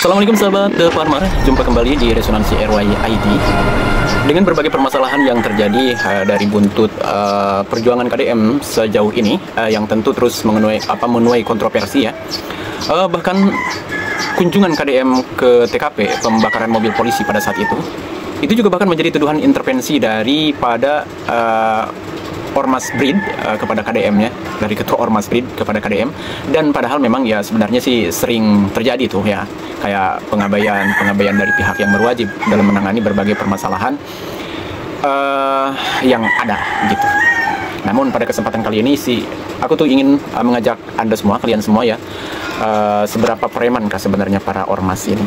Assalamualaikum sahabat The Farmer, jumpa kembali di Resonansi RYID dengan berbagai permasalahan yang terjadi dari buntut perjuangan KDM sejauh ini yang tentu terus menuai kontroversi ya. Bahkan kunjungan KDM ke TKP pembakaran mobil polisi pada saat itu juga bahkan menjadi tuduhan intervensi daripada Ormas BRID kepada KDM ya, dari ketua Ormas BRID kepada KDM. Dan padahal memang ya sebenarnya sih sering terjadi tuh ya, kayak pengabaian dari pihak yang berwajib dalam menangani berbagai permasalahan yang ada gitu. Namun pada kesempatan kali ini sih aku tuh ingin mengajak Anda semua, kalian semua ya, seberapa premankah sebenarnya para ormas ini.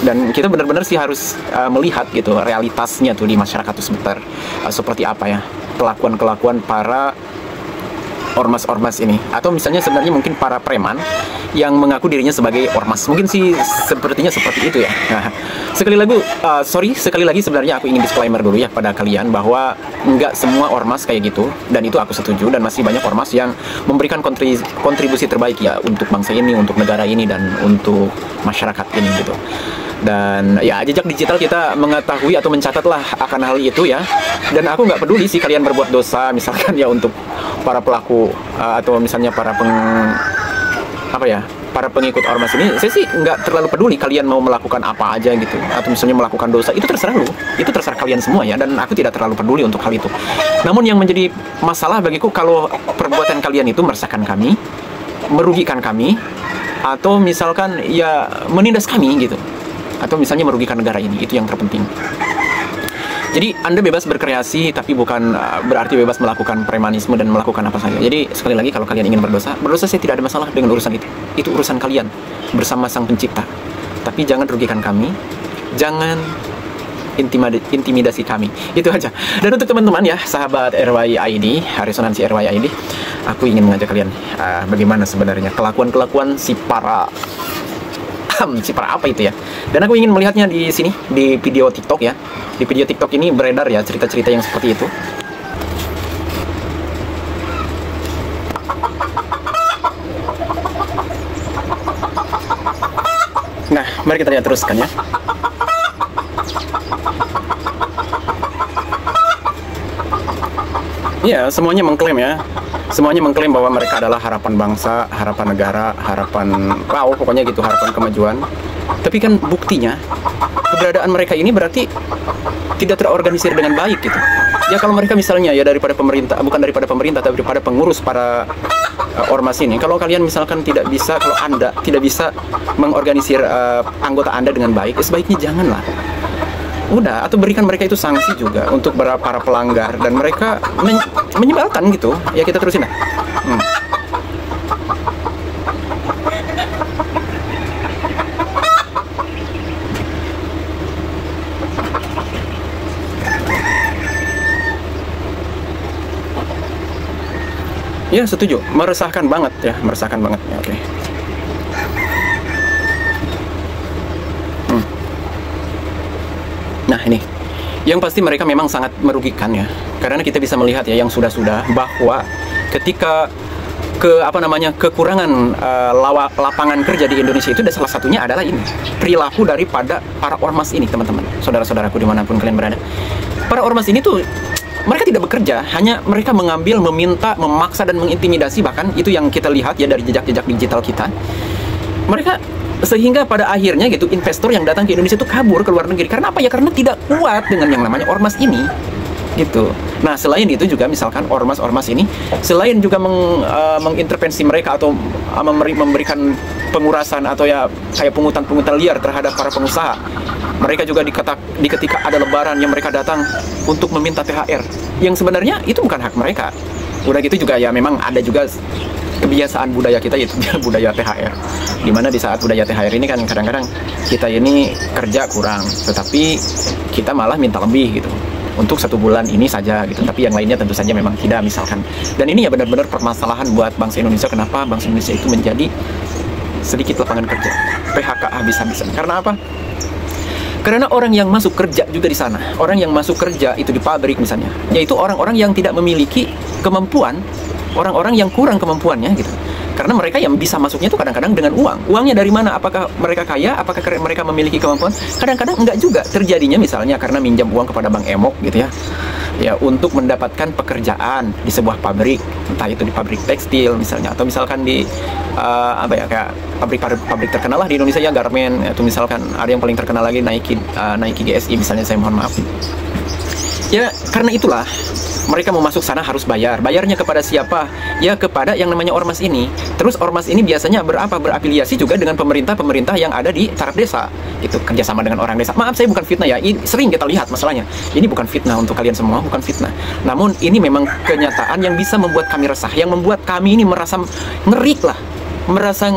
Dan kita benar-benar sih harus melihat gitu realitasnya tuh di masyarakat tuh sebentar seperti apa ya kelakuan para ormas-ormas ini, atau misalnya sebenarnya mungkin para preman yang mengaku dirinya sebagai ormas. Mungkin sih sepertinya seperti itu ya. Nah, sekali lagi sebenarnya aku ingin disclaimer dulu ya pada kalian bahwa nggak semua ormas kayak gitu, dan itu aku setuju, dan masih banyak ormas yang memberikan kontribusi terbaik ya untuk bangsa ini, untuk negara ini, dan untuk masyarakat ini gitu. Dan ya jejak digital kita mengetahui atau mencatatlah akan hal itu ya. Dan aku nggak peduli sih kalian berbuat dosa misalkan ya untuk para pelaku atau misalnya para pengikut ormas ini. Saya sih nggak terlalu peduli kalian mau melakukan apa aja gitu, atau misalnya melakukan dosa, itu terserah lu, itu terserah kalian semua ya, dan aku tidak terlalu peduli untuk hal itu. Namun yang menjadi masalah bagiku kalau perbuatan kalian itu meresahkan kami, merugikan kami, atau misalkan ya menindas kami gitu, atau misalnya merugikan negara ini. Itu yang terpenting. Jadi Anda bebas berkreasi, tapi bukan berarti bebas melakukan premanisme dan melakukan apa saja. Jadi sekali lagi, kalau kalian ingin berdosa saya tidak ada masalah dengan urusan itu. Itu urusan kalian bersama Sang Pencipta. Tapi jangan rugikan kami, jangan intimidasi kami. Itu aja. Dan untuk teman-teman ya, sahabat RYID, Resonansi RYID, aku ingin mengajak kalian bagaimana sebenarnya kelakuan si para apa itu ya. Dan aku ingin melihatnya di sini, di video TikTok ya. Di video TikTok ini beredar ya cerita-cerita yang seperti itu. Nah, mari kita lihat teruskan ya. Ya, semuanya mengklaim ya. Semuanya mengklaim bahwa mereka adalah harapan bangsa, harapan negara, harapan pokoknya gitu, harapan kemajuan. Tapi kan buktinya keberadaan mereka ini berarti tidak terorganisir dengan baik gitu. Ya kalau mereka misalnya ya bukan daripada pemerintah, tapi daripada pengurus para ormas ini. Kalau kalian misalkan kalau Anda tidak bisa mengorganisir anggota Anda dengan baik, sebaiknya janganlah. Udah, atau berikan mereka itu sanksi juga untuk para pelanggar, dan mereka menyebalkan gitu. Ya kita terusin lah. Ya setuju, meresahkan banget ya, meresahkan banget ya. Oke. Nah ini, yang pasti mereka memang sangat merugikan ya, karena kita bisa melihat ya yang sudah-sudah bahwa ketika kekurangan lapangan kerja di Indonesia itu, dan salah satunya adalah ini perilaku daripada para ormas ini, teman-teman, saudara-saudaraku dimanapun kalian berada. Para ormas ini tuh mereka tidak bekerja, hanya mereka mengambil, meminta, memaksa, dan mengintimidasi. Bahkan itu yang kita lihat ya dari jejak-jejak digital kita. Mereka sehingga pada akhirnya gitu investor yang datang ke Indonesia itu kabur ke luar negeri. Karena apa ya? Karena tidak kuat dengan yang namanya ormas ini gitu. Nah selain itu juga misalkan ormas-ormas ini selain juga mengintervensi mereka atau memberikan pengurasan atau ya kayak pungutan liar terhadap para pengusaha, mereka juga di ketika ada lebaran yang mereka datang untuk meminta THR yang sebenarnya itu bukan hak mereka. Udah gitu juga ya memang ada juga kebiasaan budaya kita, yaitu budaya THR, dimana di saat budaya THR ini kan kadang-kadang kita ini kerja kurang, tetapi kita malah minta lebih gitu untuk 1 bulan ini saja gitu, tapi yang lainnya tentu saja memang tidak misalkan. Dan ini ya benar-benar permasalahan buat bangsa Indonesia. Kenapa bangsa Indonesia itu menjadi sedikit lapangan kerja, PHK habis-habisan? Karena apa? Karena orang yang masuk kerja juga di sana, orang yang masuk kerja itu di pabrik misalnya, yaitu orang-orang yang tidak memiliki kemampuan, orang-orang yang kurang kemampuannya gitu. Karena mereka yang bisa masuknya itu kadang-kadang dengan uang. Uangnya dari mana? Apakah mereka kaya? Apakah mereka memiliki kemampuan? Kadang-kadang enggak juga. Terjadinya misalnya karena minjam uang kepada Bang Emok gitu ya. Ya, untuk mendapatkan pekerjaan di sebuah pabrik, entah itu di pabrik tekstil misalnya, atau misalkan di kayak pabrik terkenal lah di Indonesia ya, Garmen, atau misalkan ada yang paling terkenal lagi Nike GSI misalnya, saya mohon maaf. Ya, karena itulah mereka mau masuk sana harus bayar. Bayarnya kepada siapa? Ya kepada yang namanya ormas ini. Terus ormas ini biasanya berafiliasi juga dengan pemerintah yang ada di taraf desa. Itu kerjasama dengan orang desa. Maaf, saya bukan fitnah ya. Ini sering kita lihat masalahnya. Ini bukan fitnah untuk kalian semua, bukan fitnah. Namun ini memang kenyataan yang bisa membuat kami resah, yang membuat kami ini merasa ngerik lah, ngerasa,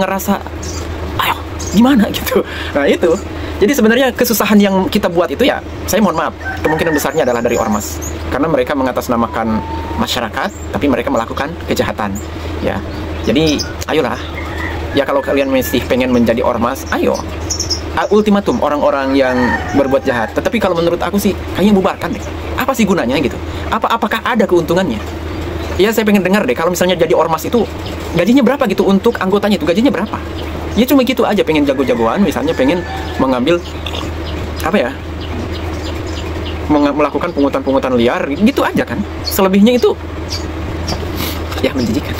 ayo gimana gitu. Nah itu. Jadi sebenarnya kesusahan yang kita buat itu ya, saya mohon maaf, kemungkinan besarnya adalah dari ormas. Karena mereka mengatasnamakan masyarakat, tapi mereka melakukan kejahatan. Ya, jadi ayolah. Ya kalau kalian masih pengen menjadi ormas, ayo. Ultimatum orang-orang yang berbuat jahat. Tetapi kalau menurut aku sih, kayaknya bubarkan deh. Apa sih gunanya gitu? Apakah ada keuntungannya? Ya saya pengen dengar deh, kalau misalnya jadi ormas itu, gajinya berapa gitu untuk anggotanya itu, gajinya berapa? Ya cuma gitu aja, pengen jago-jagoan, misalnya pengen mengambil melakukan pungutan-pungutan liar, gitu aja kan. Selebihnya itu ya menjijikan.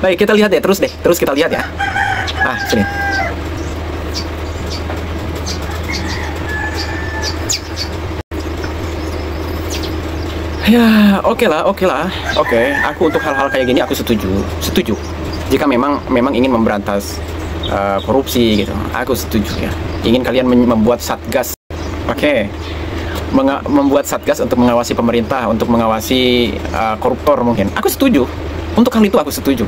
Baik, kita lihat deh, terus kita lihat ya. Sini. Ya, oke lah. Oke, aku untuk hal-hal kayak gini aku setuju. Jika memang ingin memberantas korupsi gitu, aku setuju ya. Ingin kalian membuat satgas, membuat satgas untuk mengawasi pemerintah, untuk mengawasi koruptor mungkin. Aku setuju. Untuk hal itu aku setuju.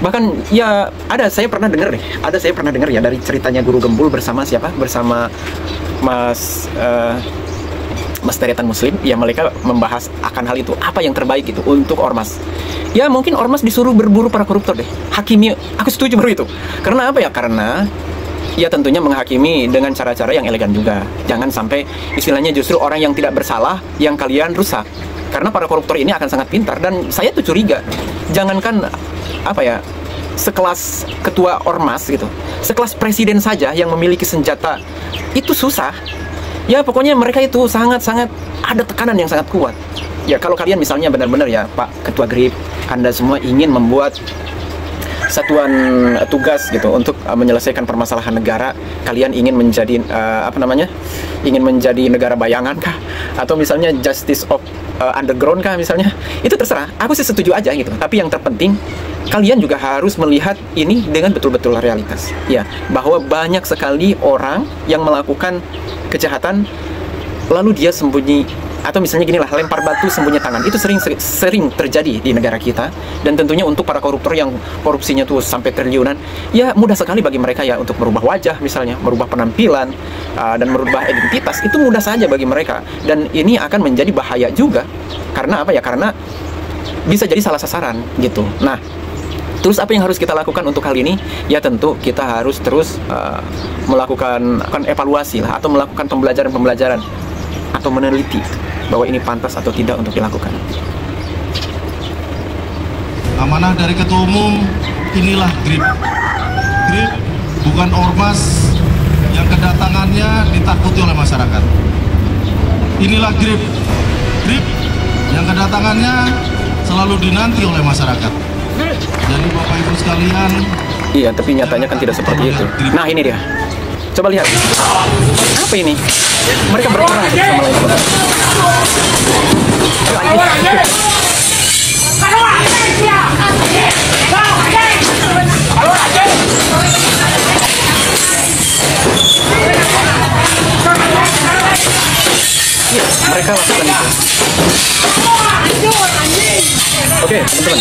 Bahkan ya saya pernah dengar ya dari ceritanya Guru Gembul bersama siapa? Bersama Mas Deretan Muslim, ya mereka membahas akan hal itu, apa yang terbaik itu untuk ormas. Ya mungkin ormas disuruh berburu para koruptor deh, hakimi. Aku setuju baru itu. Karena apa ya? Karena ya tentunya menghakimi dengan cara-cara yang elegan juga. Jangan sampai istilahnya justru orang yang tidak bersalah yang kalian rusak. Karena para koruptor ini akan sangat pintar, dan saya tuh curiga. Jangankan sekelas ketua ormas gitu, sekelas presiden saja yang memiliki senjata itu susah. Ya pokoknya mereka itu sangat-sangat ada tekanan yang sangat kuat. Ya kalau kalian misalnya benar-benar ya Pak Ketua GRIP, Anda semua ingin membuat satuan tugas gitu untuk menyelesaikan permasalahan negara, kalian ingin menjadi ingin menjadi negara bayangan kah? Atau misalnya justice of underground kah misalnya? Itu terserah, aku sih setuju aja gitu. Tapi yang terpenting kalian juga harus melihat ini dengan betul-betul realitas. Ya, bahwa banyak sekali orang yang melakukan kejahatan lalu dia sembunyi, atau misalnya gini lah, lempar batu sembunyi tangan. Itu sering terjadi di negara kita. Dan tentunya untuk para koruptor yang korupsinya tuh sampai triliunan, ya mudah sekali bagi mereka ya untuk merubah wajah misalnya, merubah penampilan, dan merubah identitas. Itu mudah saja bagi mereka. Dan ini akan menjadi bahaya juga. Karena Karena bisa jadi salah sasaran gitu. Nah, terus apa yang harus kita lakukan untuk hal ini? Ya tentu kita harus terus melakukan evaluasi lah, atau melakukan pembelajaran atau meneliti bahwa ini pantas atau tidak untuk dilakukan. Amanah dari Ketua Umum, inilah GRIP. GRIP bukan ormas yang kedatangannya ditakuti oleh masyarakat. Inilah GRIP. GRIP yang kedatangannya selalu dinanti oleh masyarakat. Jadi Bapak Ibu sekalian, iya, tapi nyatanya kan tidak seperti itu. Nah ini dia, coba lihat, apa ini? Mereka berperang satu sama lain. Iya, mereka lakukan itu. Oke, teman-teman,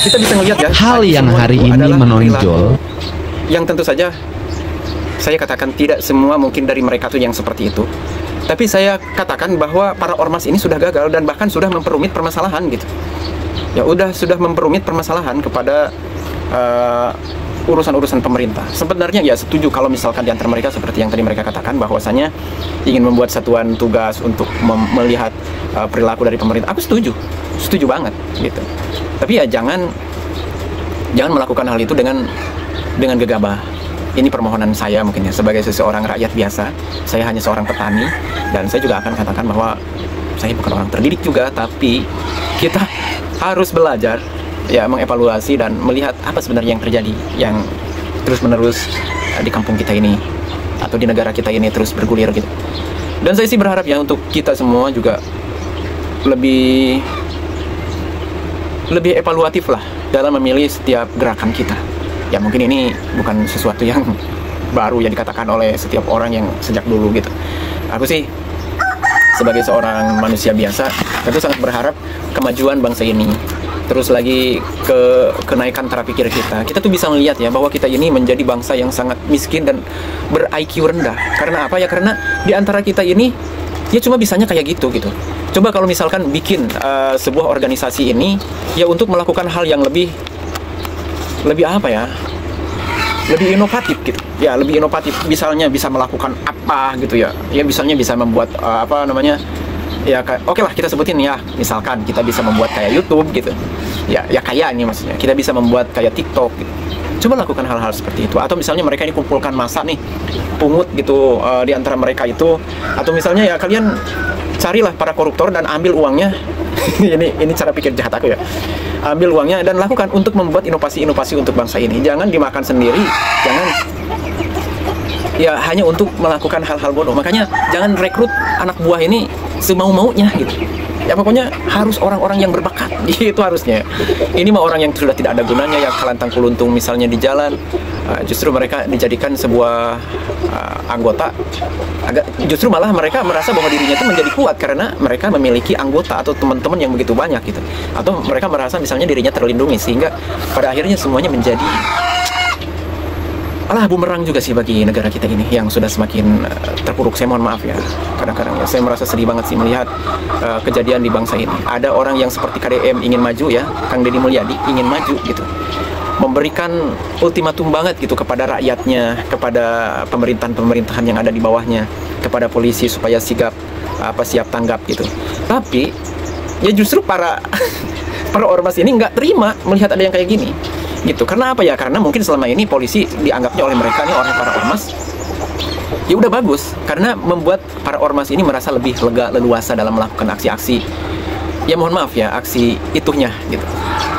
kita bisa melihat ya. Hal yang hari ini menonjol, yang tentu saja saya katakan tidak semua mungkin dari mereka tuh yang seperti itu. Tapi saya katakan bahwa para ormas ini sudah gagal dan bahkan sudah memperumit permasalahan gitu. Ya sudah memperumit permasalahan kepada urusan-urusan pemerintah. Sebenarnya ya setuju kalau misalkan di antara mereka seperti yang tadi mereka katakan, bahwasanya ingin membuat satuan tugas untuk melihat perilaku dari pemerintah. Aku setuju banget gitu. Tapi ya jangan Jangan melakukan hal itu dengan gegabah. Ini permohonan saya mungkin ya, sebagai seseorang rakyat biasa. Saya hanya seorang petani, dan saya juga akan katakan bahwa saya bukan orang terdidik juga, tapi kita harus belajar ya, mengevaluasi dan melihat apa sebenarnya yang terjadi, yang terus-menerus di kampung kita ini atau di negara kita ini terus bergulir gitu. Dan saya sih berharap ya untuk kita semua juga lebih evaluatif lah dalam memilih setiap gerakan kita. Ya mungkin ini bukan sesuatu yang baru yang dikatakan oleh setiap orang yang sejak dulu gitu. Aku sih sebagai seorang manusia biasa tentu sangat berharap kemajuan bangsa ini, terus lagi kenaikan cara pikir kita. Kita tuh bisa melihat ya bahwa kita ini menjadi bangsa yang sangat miskin dan ber-IQ rendah. Karena apa ya? Karena di antara kita ini ya cuma bisanya kayak gitu. Coba kalau misalkan bikin sebuah organisasi ini ya untuk melakukan hal yang lebih apa ya, lebih inovatif gitu ya, lebih inovatif, misalnya bisa melakukan apa gitu ya, misalnya bisa membuat apa namanya ya, oke lah kita sebutin ya, misalkan kita bisa membuat kayak YouTube gitu ya kayak ini maksudnya kita bisa membuat kayak TikTok gitu. Coba lakukan hal-hal seperti itu. Atau misalnya mereka ini kumpulkan massa nih pungut gitu di antara mereka itu, atau misalnya ya kalian carilah para koruptor dan ambil uangnya. ini cara pikir jahat aku ya. Ambil uangnya dan lakukan untuk membuat inovasi-inovasi untuk bangsa ini. Jangan dimakan sendiri, jangan ya hanya untuk melakukan hal-hal bodoh. Makanya jangan rekrut anak buah ini semau-maunya gitu. Ya pokoknya harus orang-orang yang berbakat gitu harusnya. Ini mah orang yang sudah tidak ada gunanya, yang kalantang kuluntung misalnya di jalan, justru mereka dijadikan sebuah anggota. Justru malah mereka merasa bahwa dirinya itu menjadi kuat karena mereka memiliki anggota atau teman-teman yang begitu banyak gitu. Atau mereka merasa misalnya dirinya terlindungi, sehingga pada akhirnya semuanya menjadi bumerang juga sih bagi negara kita ini yang sudah semakin terpuruk. Saya mohon maaf ya, kadang-kadang ya, saya merasa sedih banget sih melihat kejadian di bangsa ini. Ada orang yang seperti KDM ingin maju ya, Kang Deddy Mulyadi ingin maju gitu, memberikan ultimatum banget gitu kepada rakyatnya, kepada pemerintahan yang ada di bawahnya, kepada polisi supaya siap tanggap gitu. Tapi ya justru para ormas ini nggak terima melihat ada yang kayak gini gitu. Karena apa ya? Karena mungkin selama ini polisi dianggapnya oleh mereka nih, oleh para ormas, ya udah bagus karena membuat para ormas ini merasa lebih lega, leluasa dalam melakukan aksi-aksi. Ya mohon maaf ya, aksi itunya gitu.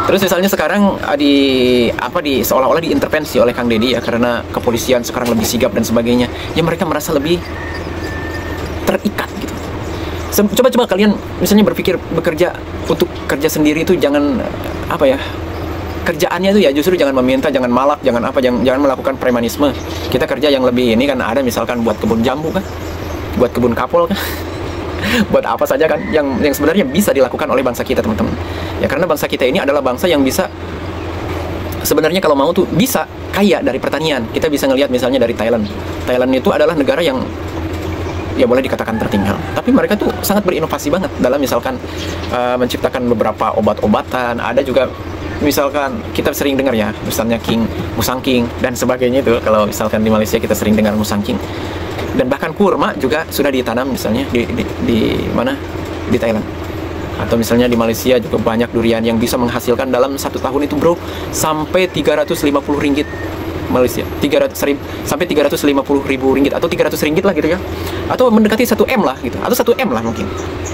Terus misalnya sekarang seolah-olah diintervensi oleh Kang Deddy ya, karena kepolisian sekarang lebih sigap dan sebagainya. Ya mereka merasa lebih terikat gitu. Coba kalian misalnya berpikir bekerja untuk kerja sendiri itu jangan kerjaannya itu ya justru jangan meminta, jangan malak, jangan melakukan premanisme. Kita kerja yang lebih ini kan ada misalkan buat kebun jambu kan, buat kebun kapol kan, buat apa saja kan yang sebenarnya bisa dilakukan oleh bangsa kita teman-teman. Ya karena bangsa kita ini adalah bangsa yang bisa sebenarnya kalau mau tuh bisa kaya dari pertanian. Kita bisa ngelihat misalnya dari Thailand. Thailand itu adalah negara yang ya boleh dikatakan tertinggal, tapi mereka tuh sangat berinovasi banget dalam misalkan menciptakan beberapa obat-obatan. Ada juga misalkan kita sering dengar ya, misalnya musang king dan sebagainya itu. Kalau misalkan di Malaysia kita sering dengar musang king, dan bahkan kurma juga sudah ditanam misalnya di mana, di Thailand. Atau misalnya di Malaysia juga banyak durian yang bisa menghasilkan dalam 1 tahun itu bro sampai 350 ringgit Malaysia, 300.000 sampai 350.000 ringgit atau 300 ringgit lah gitu ya, atau mendekati 1 M lah gitu, atau 1 M lah mungkin.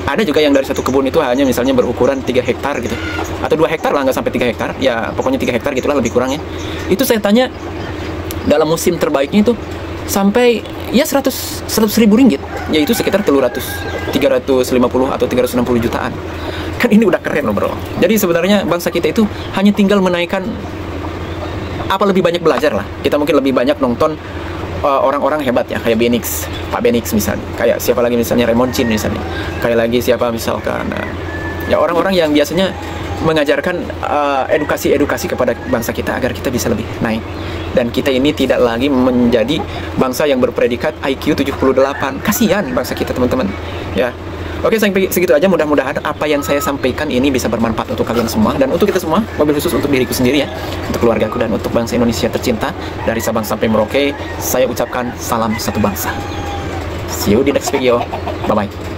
Ada juga yang dari satu kebun itu hanya misalnya berukuran 3 hektar gitu, atau 2 hektar lah, nggak sampai 3 hektar ya, pokoknya 3 hektar gitulah lebih kurangnya. Itu saya tanya dalam musim terbaiknya itu sampai ya 100.000 ringgit, yaitu sekitar 350 atau 360 jutaan. Kan ini udah keren loh bro. Jadi sebenarnya bangsa kita itu hanya tinggal menaikkan lebih banyak belajar lah. Kita mungkin lebih banyak nonton orang-orang hebat ya, kayak Pak Benix misalnya, kayak siapa lagi misalnya Raymond Chin misalnya, kayak lagi siapa misalkan ya orang-orang yang biasanya mengajarkan edukasi kepada bangsa kita agar kita bisa lebih naik, dan kita ini tidak lagi menjadi bangsa yang berpredikat IQ 78. Kasihan bangsa kita teman-teman ya. Oke, sampai segitu aja. Mudah-mudahan apa yang saya sampaikan ini bisa bermanfaat untuk kalian semua dan untuk kita semua, mobil khusus untuk diriku sendiri ya, untuk keluargaku dan untuk bangsa Indonesia tercinta. Dari Sabang sampai Merauke, saya ucapkan salam satu bangsa. See you di next video. Bye-bye.